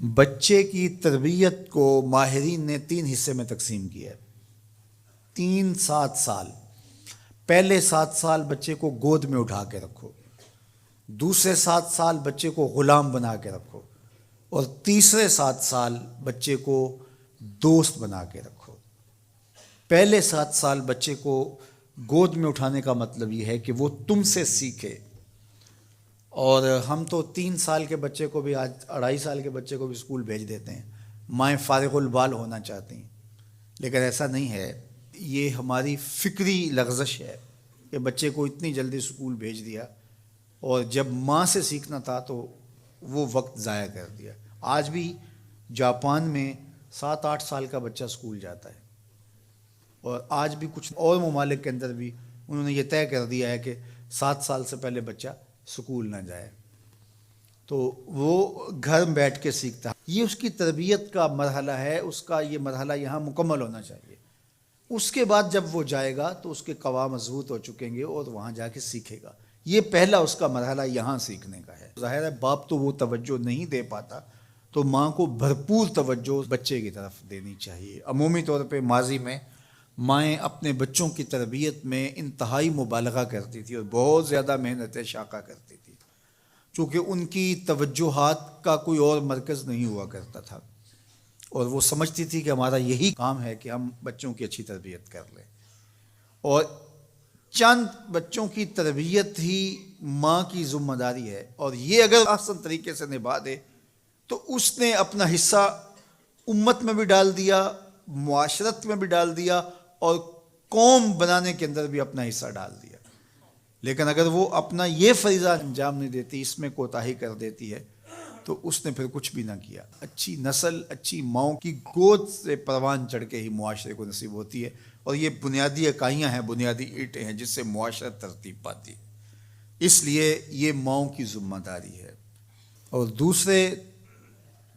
بچے کی تربیت کو ماہرین نے 3 حصے میں تقسیم کیا ہے۔ 7 سال۔ پہلے 7 سال بچے کو گود میں اٹھا کے رکھو، دوسرے 7 سال بچے کو غلام بنا کے رکھو، اور تیسرے 7 سال بچے کو دوست بنا کے رکھو۔ پہلے 7 سال بچے کو گود میں اٹھانے کا مطلب یہ ہے کہ وہ تم سے سیکھے، اور ہم تو 3 سال کے بچے کو بھی، آج 2.5 سال کے بچے کو بھی اسکول بھیج دیتے ہیں، مائیں فارغ البال ہونا چاہتی ہیں، لیکن ایسا نہیں ہے۔ یہ ہماری فکری لغزش ہے کہ بچے کو اتنی جلدی اسکول بھیج دیا، اور جب ماں سے سیکھنا تھا تو وہ وقت ضائع کر دیا۔ آج بھی جاپان میں 7-8 سال کا بچہ اسکول جاتا ہے، اور آج بھی کچھ اور ممالک کے اندر بھی انہوں نے یہ طے کر دیا ہے کہ 7 سال سے پہلے بچہ اسکول نہ جائے، تو وہ گھر میں بیٹھ کے سیکھتا ہے۔ یہ اس کی تربیت کا مرحلہ ہے، اس کا یہ مرحلہ یہاں مکمل ہونا چاہیے۔ اس کے بعد جب وہ جائے گا تو اس کے قواعد مضبوط ہو چکیں گے اور وہاں جا کے سیکھے گا۔ یہ پہلا اس کا مرحلہ یہاں سیکھنے کا ہے۔ ظاہر ہے باپ تو وہ توجہ نہیں دے پاتا، تو ماں کو بھرپور توجہ بچے کی طرف دینی چاہیے۔ عمومی طور پہ ماضی میں مائیں اپنے بچوں کی تربیت میں انتہائی مبالغہ کرتی تھی اور بہت زیادہ محنت شاقہ کرتی تھی، چونکہ ان کی توجہات کا کوئی اور مرکز نہیں ہوا کرتا تھا، اور وہ سمجھتی تھی کہ ہمارا یہی کام ہے کہ ہم بچوں کی اچھی تربیت کر لیں، اور چند بچوں کی تربیت ہی ماں کی ذمہ داری ہے، اور یہ اگر احسن طریقے سے نبھا دے تو اس نے اپنا حصہ امت میں بھی ڈال دیا، معاشرت میں بھی ڈال دیا، اور قوم بنانے کے اندر بھی اپنا حصہ ڈال دیا۔ لیکن اگر وہ اپنا یہ فریضہ انجام نہیں دیتی، اس میں کوتاہی کر دیتی ہے، تو اس نے پھر کچھ بھی نہ کیا۔ اچھی نسل اچھی ماؤں کی گود سے پروان چڑھ کے ہی معاشرے کو نصیب ہوتی ہے، اور یہ بنیادی اکائیاں ہیں، بنیادی اینٹیں ہیں جس سے معاشرت ترتیب پاتی ہے۔ اس لیے یہ ماؤں کی ذمہ داری ہے۔ اور دوسرے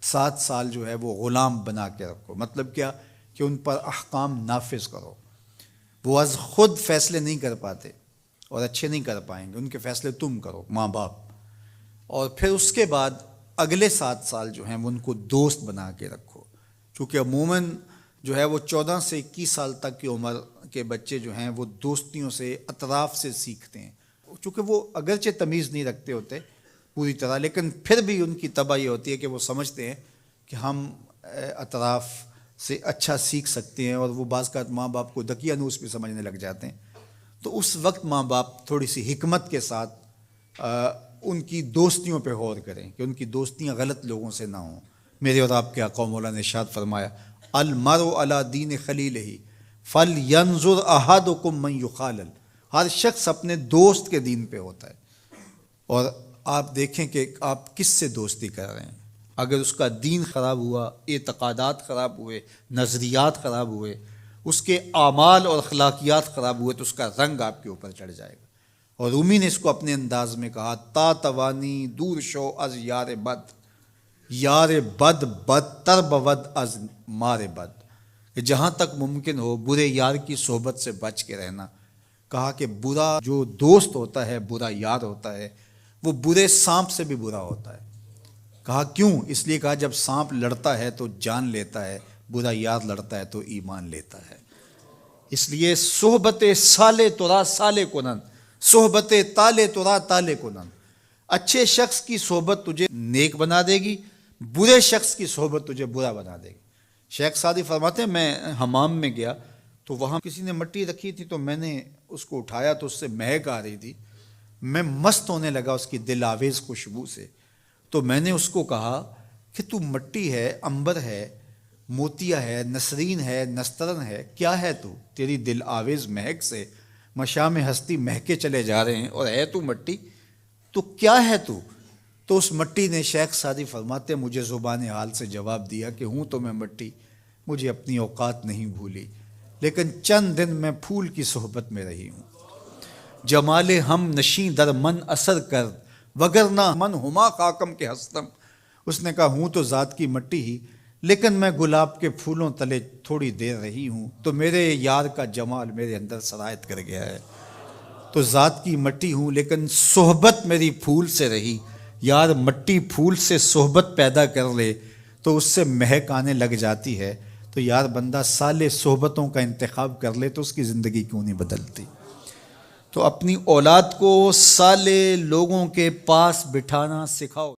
7 سال جو ہے وہ غلام بنا کے رکھو، مطلب کیا کہ ان پر احکام نافذ کرو۔ وہ از خود فیصلے نہیں کر پاتے اور اچھے نہیں کر پائیں گے، ان کے فیصلے تم کرو، ماں باپ۔ اور پھر اس کے بعد اگلے 7 سال جو ہیں وہ ان کو دوست بنا کے رکھو، چونکہ عموماً جو ہے وہ 14 سے 21 سال تک کی عمر کے بچے جو ہیں وہ دوستیوں سے، اطراف سے سیکھتے ہیں، چونکہ وہ اگرچہ تمیز نہیں رکھتے ہوتے پوری طرح، لیکن پھر بھی ان کی طبع یہ ہوتی ہے کہ وہ سمجھتے ہیں کہ ہم اطراف سے اچھا سیکھ سکتے ہیں، اور وہ بعض کا ماں باپ کو دقیانوس بھی سمجھنے لگ جاتے ہیں۔ تو اس وقت ماں باپ تھوڑی سی حکمت کے ساتھ ان کی دوستیوں پہ غور کریں کہ ان کی دوستیاں غلط لوگوں سے نہ ہوں۔ میرے اور آپ کے آقا مولا نے ارشاد فرمایا، المرء علی دین خلیلہ فلینظر احدکم من یخالل۔ ہر شخص اپنے دوست کے دین پہ ہوتا ہے، اور آپ دیکھیں کہ آپ کس سے دوستی کر رہے ہیں۔ اگر اس کا دین خراب ہوا، اعتقادات خراب ہوئے، نظریات خراب ہوئے، اس کے اعمال اور اخلاقیات خراب ہوئے، تو اس کا رنگ آپ کے اوپر چڑھ جائے گا۔ اور رومی نے اس کو اپنے انداز میں کہا، تا توانی دور شو از یار بد، یار بد بدتر بود از مار بد، کہ جہاں تک ممکن ہو برے یار کی صحبت سے بچ کے رہنا۔ کہا کہ برا جو دوست ہوتا ہے، برا یار ہوتا ہے، وہ برے سانپ سے بھی برا ہوتا ہے۔ کہا کیوں؟ اس لیے کہا جب سانپ لڑتا ہے تو جان لیتا ہے، برا یار لڑتا ہے تو ایمان لیتا ہے۔ اس لیے صحبت سالے ترا سالے کنن، صحبت تالے ترا تالے کنن۔ اچھے شخص کی صحبت تجھے نیک بنا دے گی، برے شخص کی صحبت تجھے برا بنا دے گی۔ شیخ سعدی فرماتے ہیں، میں حمام میں گیا تو وہاں کسی نے مٹی رکھی تھی، تو میں نے اس کو اٹھایا تو اس سے مہک آ رہی تھی، میں مست ہونے لگا اس کی دل آویز خوشبو سے۔ تو میں نے اس کو کہا کہ تو مٹی ہے، عنبر ہے، موتیا ہے، نسرین ہے، نسترن ہے، کیا ہے تو؟ تیری دل آویز مہک سے مشام ہستی مہکے چلے جا رہے ہیں، اور ہے تو مٹی، تو کیا ہے تو؟ تو اس مٹی نے، شیخ سعدی فرماتے مجھے زبان حال سے جواب دیا کہ ہوں تو میں مٹی، مجھے اپنی اوقات نہیں بھولی، لیکن چند دن میں پھول کی صحبت میں رہی ہوں۔ جمال ہم نشیں در من اثر کر، وگرنہ من ہما خاکم کے ہستم۔ اس نے کہا ہوں تو ذات کی مٹی ہی، لیکن میں گلاب کے پھولوں تلے تھوڑی دیر رہی ہوں تو میرے یار کا جمال میرے اندر سرایت کر گیا ہے۔ تو ذات کی مٹی ہوں لیکن صحبت میری پھول سے رہی۔ یار مٹی پھول سے صحبت پیدا کر لے تو اس سے مہک آنے لگ جاتی ہے، تو یار بندہ صالح صحبتوں کا انتخاب کر لے تو اس کی زندگی کیوں نہیں بدلتی؟ تو اپنی اولاد کو صالح لوگوں کے پاس بٹھانا سکھاؤ۔